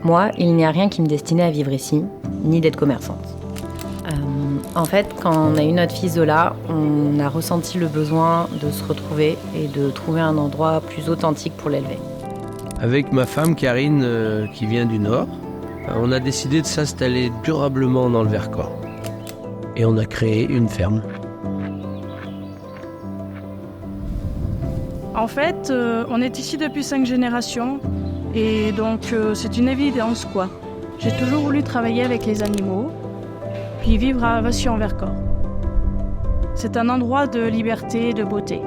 Moi, il n'y a rien qui me destinait à vivre ici, ni d'être commerçante. En fait, quand on a eu notre fils Zola, on a ressenti le besoin de se retrouver et de trouver un endroit plus authentique pour l'élever. Avec ma femme Karine, qui vient du Nord, on a décidé de s'installer durablement dans le Vercors. Et on a créé une ferme. En fait, on est ici depuis 5 générations et donc c'est une évidence quoi. J'ai toujours voulu travailler avec les animaux, puis vivre à Vassy-en-Vercors. C'est un endroit de liberté et de beauté.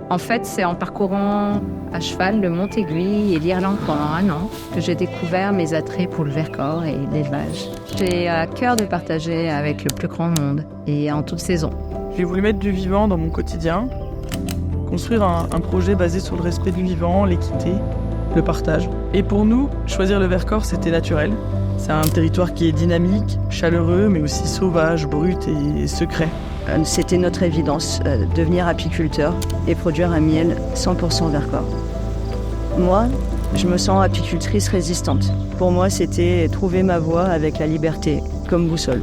En fait, c'est en parcourant à cheval le Mont-Aiguille et l'Irlande pendant 1 an que j'ai découvert mes attraits pour le Vercors et l'élevage. J'ai à cœur de partager avec le plus grand monde et en toute saison. J'ai voulu mettre du vivant dans mon quotidien, construire un projet basé sur le respect du vivant, l'équité, le partage. Et pour nous, choisir le Vercors, c'était naturel. C'est un territoire qui est dynamique, chaleureux, mais aussi sauvage, brut et secret. C'était notre évidence, devenir apiculteur et produire un miel 100% Vercors. Moi, je me sens apicultrice résistante. Pour moi, c'était trouver ma voie avec la liberté, comme boussole.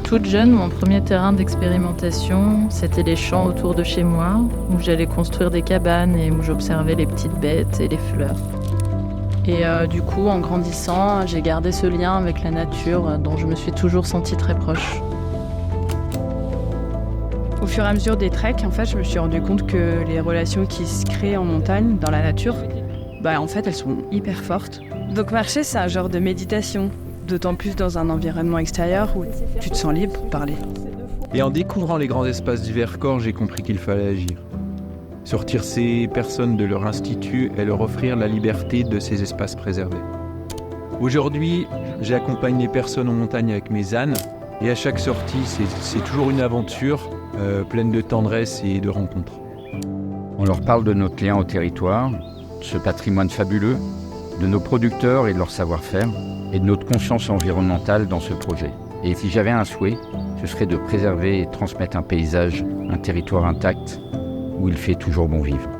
Toute jeune, mon premier terrain d'expérimentation, c'était les champs autour de chez moi, où j'allais construire des cabanes et où j'observais les petites bêtes et les fleurs. Et du coup, en grandissant, j'ai gardé ce lien avec la nature dont je me suis toujours sentie très proche. Au fur et à mesure des treks, en fait, je me suis rendu compte que les relations qui se créent en montagne, dans la nature, en fait, elles sont hyper fortes. Donc marcher, c'est un genre de méditation, d'autant plus dans un environnement extérieur où tu te sens libre pour parler. Et en découvrant les grands espaces du Vercors, j'ai compris qu'il fallait agir. Sortir ces personnes de leur institut et leur offrir la liberté de ces espaces préservés. Aujourd'hui, j'accompagne les personnes en montagne avec mes ânes et à chaque sortie, c'est toujours une aventure pleine de tendresse et de rencontres. On leur parle de notre lien au territoire, de ce patrimoine fabuleux, de nos producteurs et de leur savoir-faire et de notre conscience environnementale dans ce projet. Et si j'avais un souhait, ce serait de préserver et transmettre un paysage, un territoire intact, où il fait toujours bon vivre.